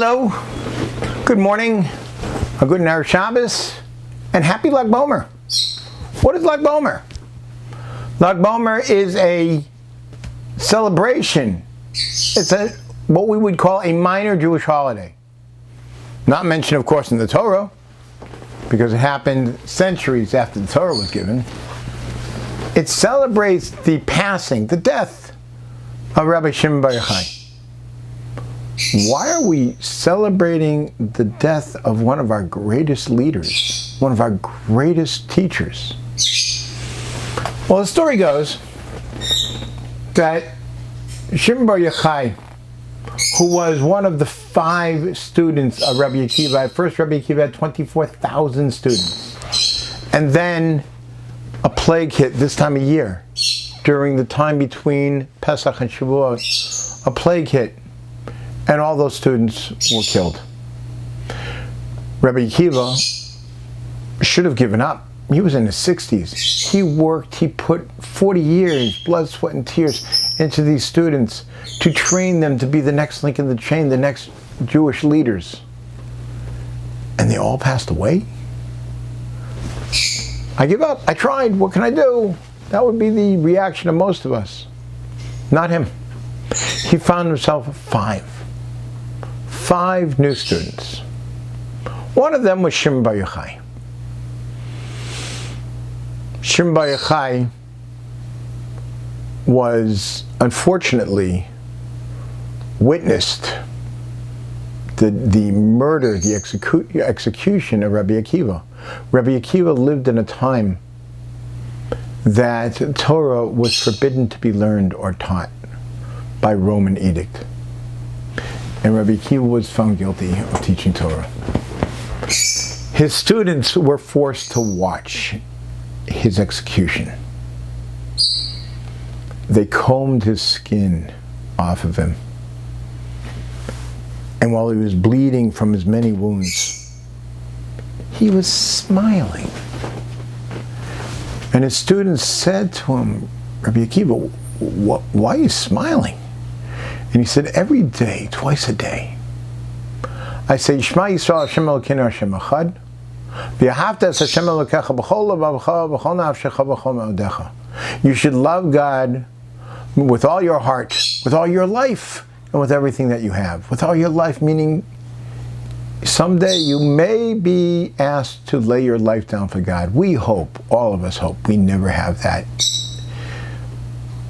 Hello, good morning, a good Erev Shabbos, and happy Lag Bomer. What is Lag Bomer? Lag Bomer is a celebration. It's what we would call a minor Jewish holiday. Not mentioned, of course, in the Torah, because it happened centuries after the Torah was given. It celebrates the passing, the death of Rabbi Shimba Yakai. Why are we celebrating the death of one of our greatest leaders, one of our greatest teachers? Well, the story goes that Shimba Yakai, who was one of the 5 students of Rabbi Akiva, at first Rabbi Akiva had 24,000 students, and then a plague hit this time of year. During the time between Pesach and Shavuot, a plague hit, and all those students were killed. Rabbi Akiva should have given up. He was in his 60s. He worked, he put 40 years, blood, sweat, and tears into these students to train them to be the next link in the chain, the next Jewish leaders. And they all passed away? I give up. I tried. What can I do? That would be the reaction of most of us. Not him. He found himself 5 new students. One of them was Shimba Yakai. Shimba Yakai was, unfortunately, witnessed the murder, the execution of Rabbi Akiva. Rabbi Akiva lived in a time that Torah was forbidden to be learned or taught by Roman edict. And Rabbi Akiva was found guilty of teaching Torah. His students were forced to watch his execution. They combed his skin off of him. And while he was bleeding from his many wounds, he was smiling. And his students said to him, Rabbi Akiva, why are you smiling? And he said, every day, twice a day, I say, Shema Yisrael Hashem Elokeinu Hashem Echad, v'ahavta es Hashem Elokecha b'chol levavecha v'chol nafshecha v'chol me'odecha. You should love God with all your heart, with all your life, and with everything that you have. With all your life, meaning someday you may be asked to lay your life down for God. We hope, all of us hope, we never have that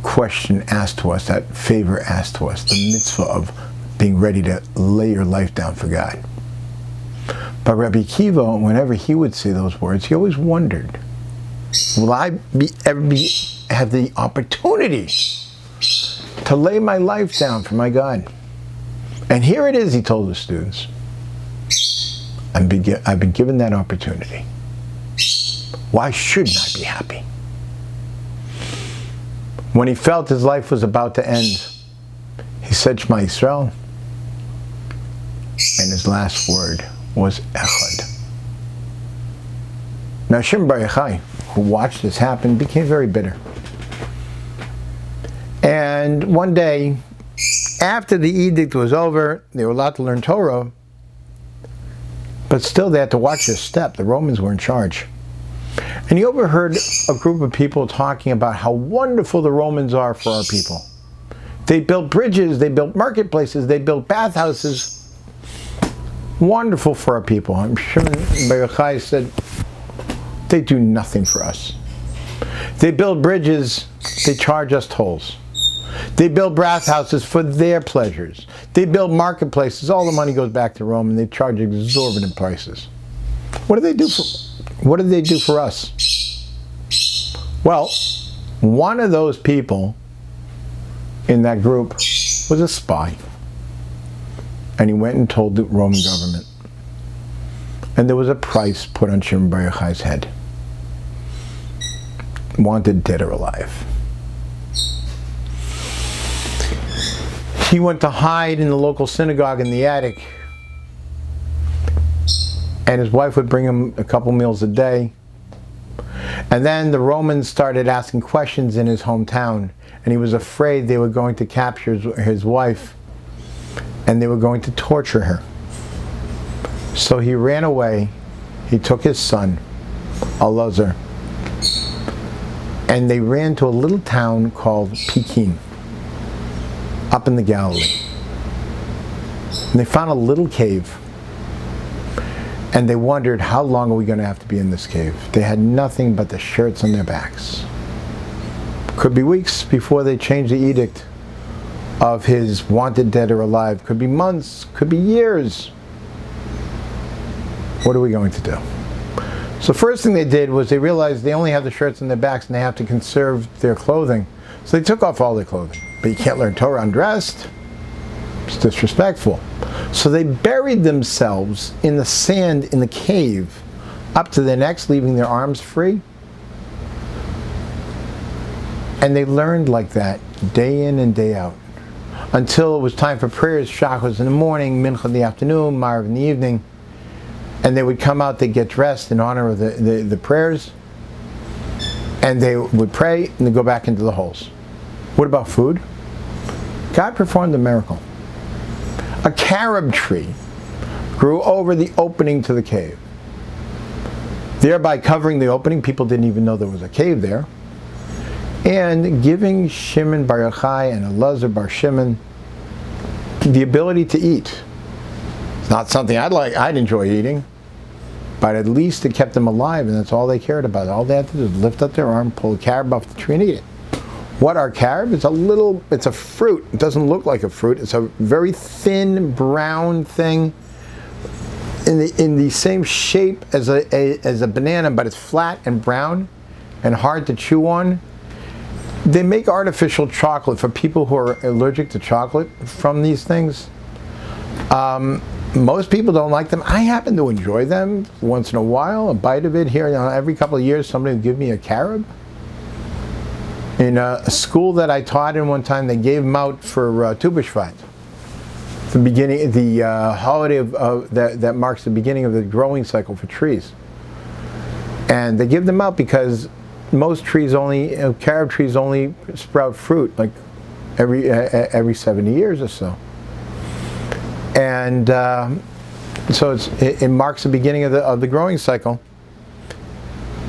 question asked to us, that favor asked to us, the mitzvah of being ready to lay your life down for God. But Rabbi Akiva, whenever he would say those words, he always wondered, will I ever have the opportunity to lay my life down for my God? And here it is, he told his students, I've been given that opportunity. Why shouldn't I be happy? When he felt his life was about to end, he said, Shema Yisrael, and his last word was Echad. Now Shimba Yakai, who watched this happen, became very bitter. And one day, after the edict was over, they were allowed to learn Torah, but still they had to watch their step. The Romans were in charge. And he overheard a group of people talking about how wonderful the Romans are for our people. They built bridges, they built marketplaces, they built bathhouses. Wonderful for our people. I'm sure Shimba Yakai said, they do nothing for us. They build bridges, they charge us tolls. They build bathhouses for their pleasures. They build marketplaces, all the money goes back to Rome, and they charge exorbitant prices. What do they do for us? Well, one of those people in that group was a spy. And he went and told the Roman government. And there was a price put on Shimon Bar Yochai's head. Wanted dead or alive. He went to hide in the local synagogue in the attic. And his wife would bring him a couple meals a day. And then the Romans started asking questions in his hometown. And he was afraid they were going to capture his wife. And they were going to torture her. So he ran away. He took his son, Elazar, and they ran to a little town called Pekin, up in the Galilee. And they found a little cave. And they wondered, how long are we going to have to be in this cave? They had nothing but the shirts on their backs. Could be weeks before they changed the edict of his wanted dead or alive. Could be months, could be years. What are we going to do? So first thing they did was they realized they only have the shirts on their backs and they have to conserve their clothing. So they took off all their clothing. But you can't learn Torah undressed. It's disrespectful. So they buried themselves in the sand in the cave up to their necks, leaving their arms free. And they learned like that day in and day out until it was time for prayers, shachos in the morning, mincha in the afternoon, marv in the evening. And they would come out, they'd get dressed in honor of the prayers, and they would pray and they'd go back into the holes. What about food? God performed a miracle. A carob tree grew over the opening to the cave, thereby covering the opening. People didn't even know there was a cave there, and giving Shimon Bar Yakai and Elazar Bar Shimon the ability to eat. It's not something I'd enjoy eating, but at least it kept them alive, and that's all they cared about. All they had to do was lift up their arm, pull a carob off the tree, and eat it. What are carob? It's a fruit. It doesn't look like a fruit. It's a very thin brown thing in the same shape as a banana, but it's flat and brown and hard to chew on. They make artificial chocolate for people who are allergic to chocolate from these things. Most people don't like them. I happen to enjoy them once in a while, a bite of it here. Every couple of years somebody would give me a carob. In a school that I taught in one time, they gave them out for Tu B'Shvat, the holiday that marks the beginning of the growing cycle for trees. And they give them out because most trees carob trees only sprout fruit like every 70 years or so. And so it marks the beginning of the growing cycle.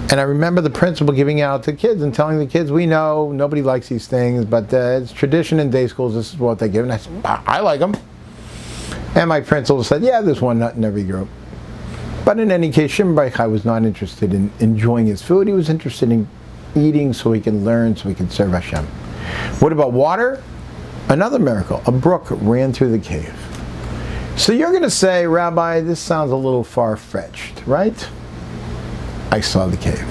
And I remember the principal giving out to kids and telling the kids, we know nobody likes these things, but it's tradition in day schools, this is what they give. And I said, I like them. And my principal said, yeah, there's one nut in every group. But in any case, Shimba Yakai was not interested in enjoying his food. He was interested in eating so he can learn, so he can serve Hashem. What about water? Another miracle. A brook ran through the cave. So you're going to say, Rabbi, this sounds a little far-fetched, right? I saw the cave.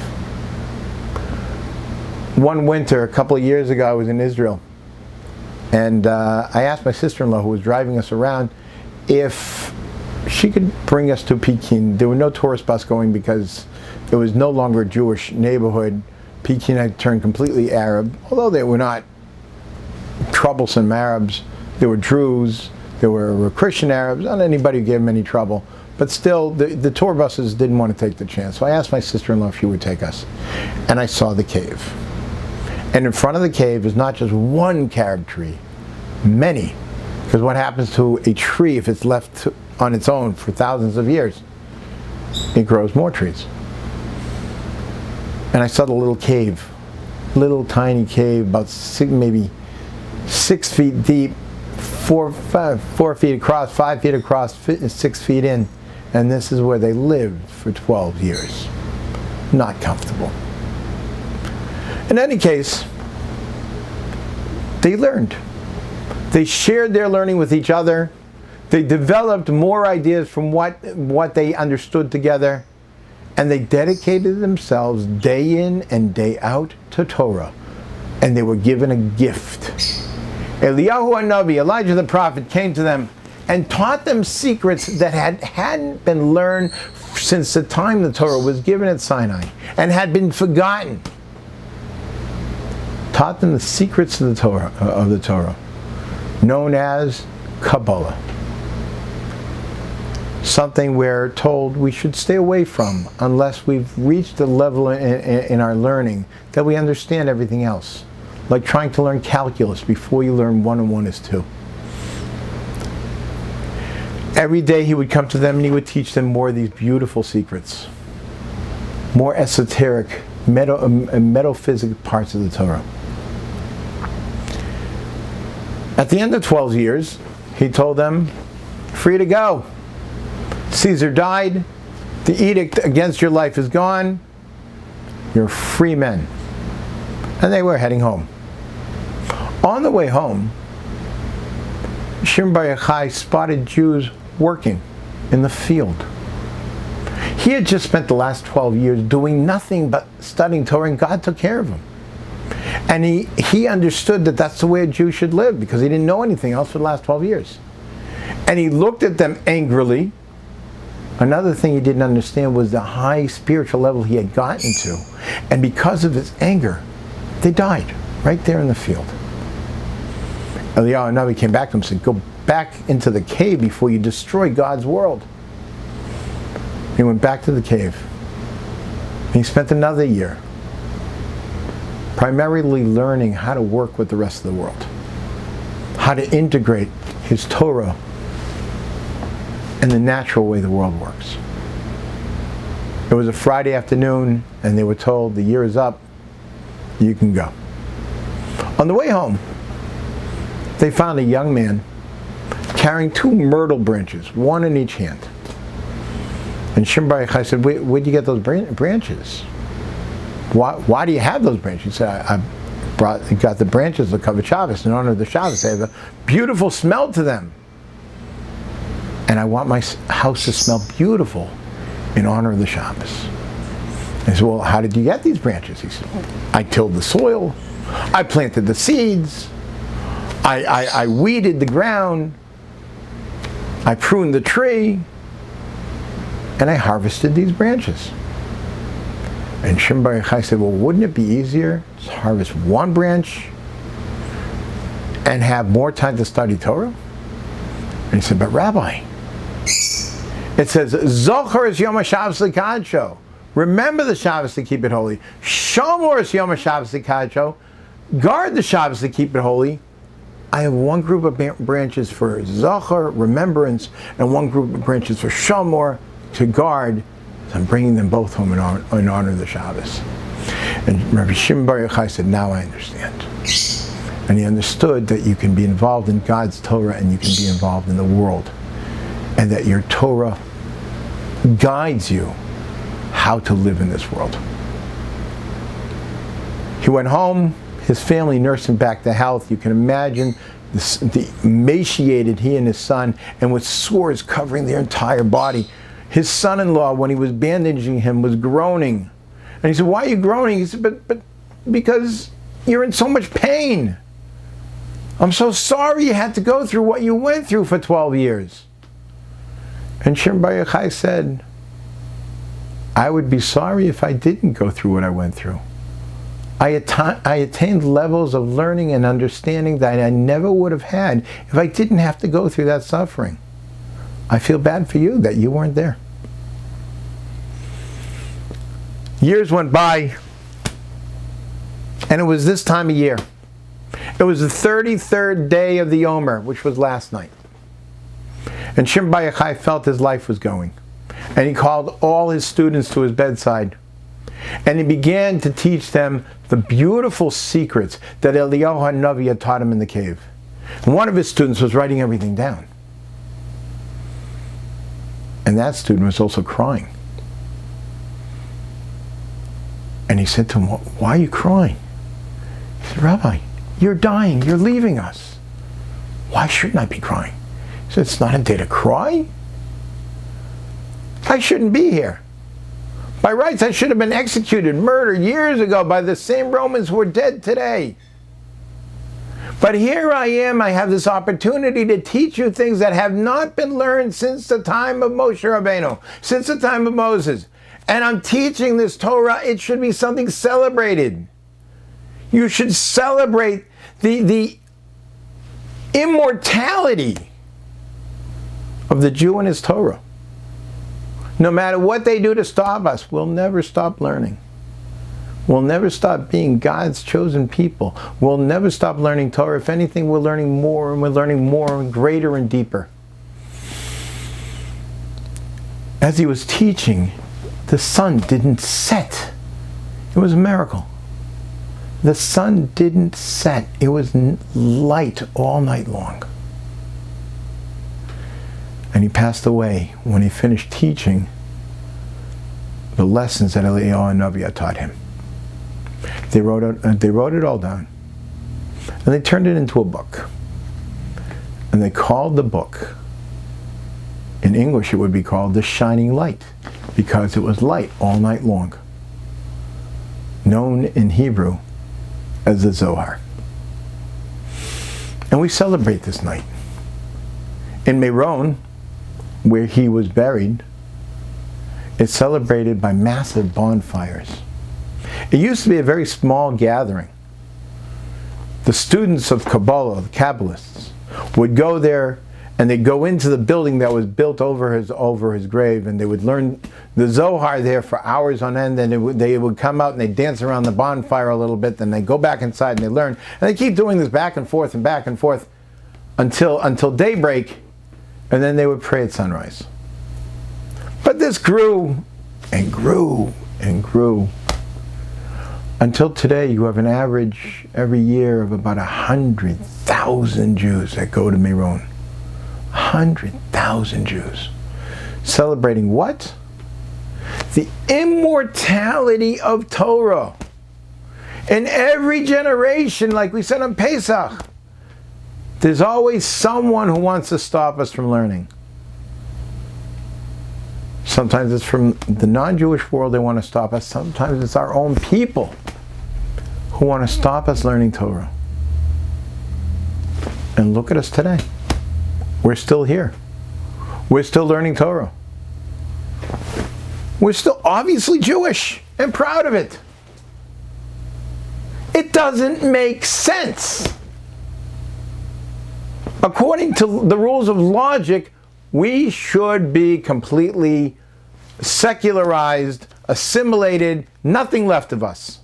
One winter, a couple of years ago, I was in Israel. And I asked my sister-in-law, who was driving us around, if she could bring us to Pekin. There were no tourist bus going because it was no longer a Jewish neighborhood. Pekin had turned completely Arab, although they were not troublesome Arabs. There were Druze, there were Christian Arabs, not anybody who gave them any trouble. But still, the tour buses didn't want to take the chance. So I asked my sister-in-law if she would take us. And I saw the cave. And in front of the cave is not just one carob tree, many. Because what happens to a tree if it's left on its own for thousands of years? It grows more trees. And I saw the little cave, little tiny cave, about maybe 6 feet deep, 4 feet across, 5 feet across, 6 feet in. And this is where they lived for 12 years. Not comfortable. In any case, they learned. They shared their learning with each other. They developed more ideas from what they understood together. And they dedicated themselves day in and day out to Torah. And they were given a gift. Eliyahu HaNavi, Elijah the prophet, came to them and taught them secrets that hadn't been learned since the time the Torah was given at Sinai and had been forgotten. Taught them the secrets of the Torah, known as Kabbalah. Something we're told we should stay away from unless we've reached a level in our learning that we understand everything else. Like trying to learn calculus before you learn 1 and 1 is 2. Every day he would come to them and he would teach them more of these beautiful secrets, more esoteric, metaphysical parts of the Torah. At the end of 12 years, he told them, free to go. Caesar died. The edict against your life is gone. You're free men. And they were heading home. On the way home, Shimba Yakai spotted Jews working in the field. He had just spent the last 12 years doing nothing but studying Torah, and God took care of him. And he understood that that's the way a Jew should live, because he didn't know anything else for the last 12 years. And he looked at them angrily. Another thing he didn't understand was the high spiritual level he had gotten to. And because of his anger, they died right there in the field. Eliyahu Navi came back to him and said, go back into the cave before you destroy God's world. He went back to the cave. He spent another year primarily learning how to work with the rest of the world, how to integrate his Torah in the natural way the world works. It was a Friday afternoon, and they were told, the year is up, you can go. On the way home, they found a young man carrying 2 myrtle branches, one in each hand. And Shimba Yakai said, where'd you get those branches? Why do you have those branches? He said, I got the branches to cover Shabbos in honor of the Shabbos. They have a beautiful smell to them. And I want my house to smell beautiful in honor of the Shabbos. I said, well, how did you get these branches? He said, I tilled the soil. I planted the seeds. I weeded the ground. I pruned the tree. And I harvested these branches. And Shimba Yakai said, well, wouldn't it be easier to harvest one branch and have more time to study Torah? And he said, but Rabbi, it says, Zochar is Yom HaShabbos L'Kadsho. Remember the Shabbos to keep it holy. Shomor is Yom HaShabbos L'Kadsho. Guard the Shabbos to keep it holy. I have one group of branches for Zochar, remembrance, and one group of branches for Shomor, to guard. So I'm bringing them both home in honor of the Shabbos. And Rabbi Shimba Yakai said, now I understand. And he understood that you can be involved in God's Torah and you can be involved in the world. And that your Torah guides you how to live in this world. He went home, his family nursed him back to health. You can imagine the emaciated he and his son, and with sores covering their entire body. His son-in-law, when he was bandaging him, was groaning. And he said, why are you groaning? He said, but because you're in so much pain. I'm so sorry you had to go through what you went through for 12 years. And Shimba Yakai said, I would be sorry if I didn't go through what I went through. I attained levels of learning and understanding that I never would have had if I didn't have to go through that suffering. I feel bad for you that you weren't there. Years went by, and it was this time of year. It was the 33rd day of the Omer, which was last night. And Shimba Yakai felt his life was going. And he called all his students to his bedside. And he began to teach them the beautiful secrets that Eliyahu Navi had taught him in the cave. And one of his students was writing everything down. And that student was also crying. And he said to him, why are you crying? He said, Rabbi, you're dying, you're leaving us. Why shouldn't I be crying? He said, it's not a day to cry. I shouldn't be here. By rights, I should have been executed, murdered years ago by the same Romans who are dead today. But here I am, I have this opportunity to teach you things that have not been learned since the time of Moshe Rabbeinu, since the time of Moses. And I'm teaching this Torah, it should be something celebrated. You should celebrate the immortality of the Jew and his Torah. No matter what they do to stop us, we'll never stop learning. We'll never stop being God's chosen people. We'll never stop learning Torah. If anything, we're learning more and we're learning more and greater and deeper. As he was teaching, the sun didn't set. It was a miracle. The sun didn't set. It was light all night long. And he passed away when he finished teaching the lessons that Eliyahu and Navi taught him. They wrote it all down. And they turned it into a book. And they called the book, in English it would be called The Shining Light, because it was light all night long. Known in Hebrew as the Zohar. And we celebrate this night. In Meron, where he was buried, it's celebrated by massive bonfires. It used to be a very small gathering. The students of Kabbalah, the Kabbalists, would go there and they'd go into the building that was built over his grave, and they would learn the Zohar there for hours on end, and they would come out and they'd dance around the bonfire a little bit, then they'd go back inside and they learn. And they keep doing this back and forth until daybreak, and then they would pray at sunrise. But this grew and grew and grew. Until today, you have an average every year of about 100,000 Jews that go to Meron. 100,000 Jews. Celebrating what? The immortality of Torah. In every generation, like we said on Pesach, there's always someone who wants to stop us from learning. Sometimes it's from the non-Jewish world they want to stop us. Sometimes it's our own people who want to stop us learning Torah. And look at us today. We're still here. We're still learning Torah. We're still obviously Jewish and proud of it. It doesn't make sense. According to the rules of logic, we should be completely secularized, assimilated, nothing left of us.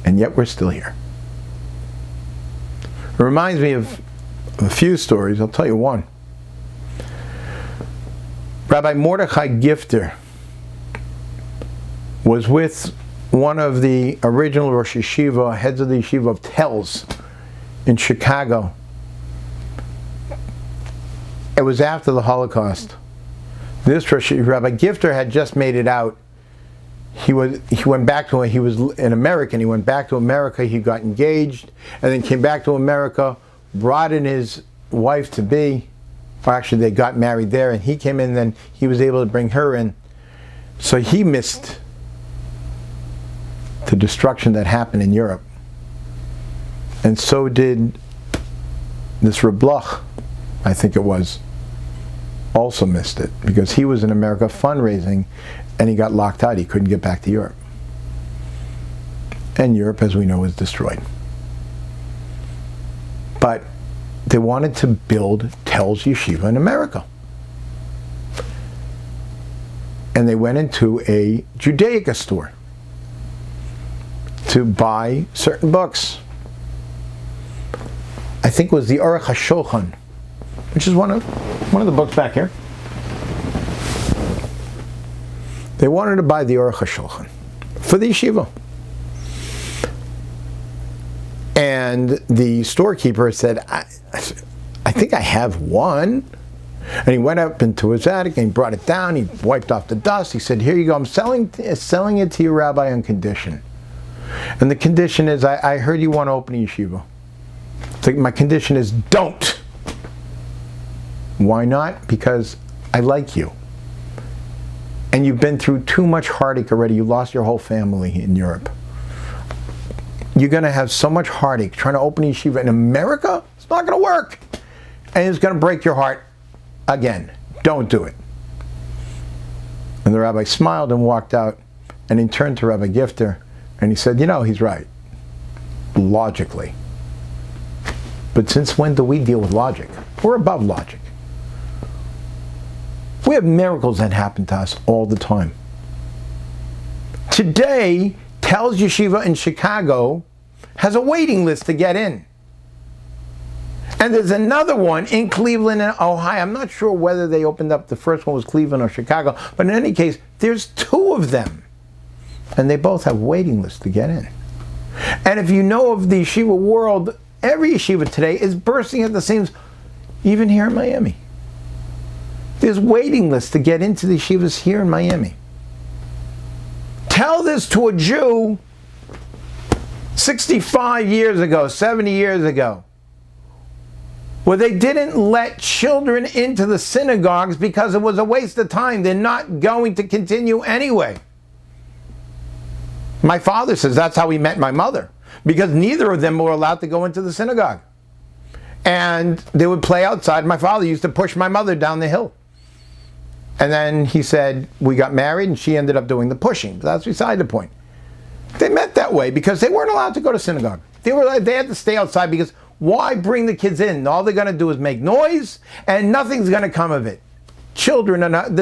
And yet we're still here. It reminds me of a few stories. I'll tell you one. Rabbi Mordechai Gifter was with one of the original Rosh Yeshiva, heads of the Yeshiva of Telz in Chicago. It was after the Holocaust. This Rabbi Gifter had just made it out. He went back to, he was an American. He went back to America. He got engaged, and then came back to America, brought in his wife to be, or actually they got married there, and he came in. Then he was able to bring her in. So he missed the destruction that happened in Europe, and so did this Reblach, I think it was, also missed it, because he was in America fundraising and he got locked out. He couldn't get back to Europe. And Europe, as we know, was destroyed. But they wanted to build Telz Yeshiva in America. And they went into a Judaica store to buy certain books. I think it was the Aruch HaShulchan, which is one of the books back here. They wanted to buy the Aruch HaShulchan for the yeshiva. And the storekeeper said, I think I have one. And he went up into his attic and he brought it down. He wiped off the dust. He said, here you go. I'm selling it to you, Rabbi, on condition. And the condition is, I heard you want to open a yeshiva. So my condition is, don't. Why not? Because I like you. And you've been through too much heartache already. You lost your whole family in Europe. You're going to have so much heartache trying to open a yeshiva in America. It's not going to work. And it's going to break your heart again. Don't do it. And the rabbi smiled and walked out. And he turned to Rabbi Gifter and he said, you know, he's right. Logically. But since when do we deal with logic? We're above logic. We have miracles that happen to us all the time. Today, Telz Yeshiva in Chicago has a waiting list to get in. And there's another one in Cleveland and Ohio. I'm not sure whether they opened up, the first one was Cleveland or Chicago, but in any case, there's two of them. And they both have waiting lists to get in. And if you know of the yeshiva world, every yeshiva today is bursting at the seams, even here in Miami. There's waiting lists to get into the yeshivas here in Miami. Tell this to a Jew 65 years ago, 70 years ago, where they didn't let children into the synagogues because it was a waste of time. They're not going to continue anyway. My father says that's how he met my mother, because neither of them were allowed to go into the synagogue. And they would play outside. My father used to push my mother down the hill. And then he said, we got married and she ended up doing the pushing. But that's beside the point. They met that way because they weren't allowed to go to synagogue. They had to stay outside because why bring the kids in? All they're going to do is make noise and nothing's going to come of it. Children are not...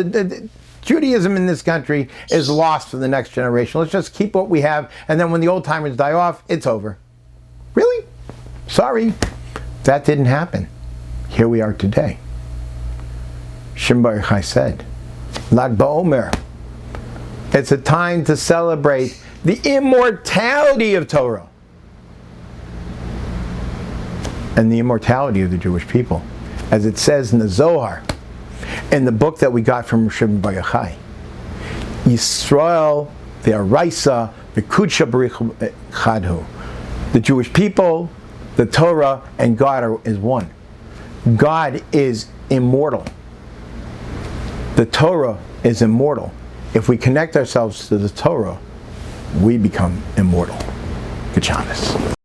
Judaism in this country is lost for the next generation. Let's just keep what we have, and then when the old timers die off, it's over. Really? Sorry. That didn't happen. Here we are today. Shimba Yakai said, Lag BaOmer. It's a time to celebrate the immortality of Torah and the immortality of the Jewish people. As it says in the Zohar, in the book that we got from Shimba Yakai, Yisrael, the Araisa, the Kudsha Barich Chadhu. The Jewish people, the Torah, and God is one. God is immortal. The Torah is immortal. If we connect ourselves to the Torah, we become immortal. Good Shabbos.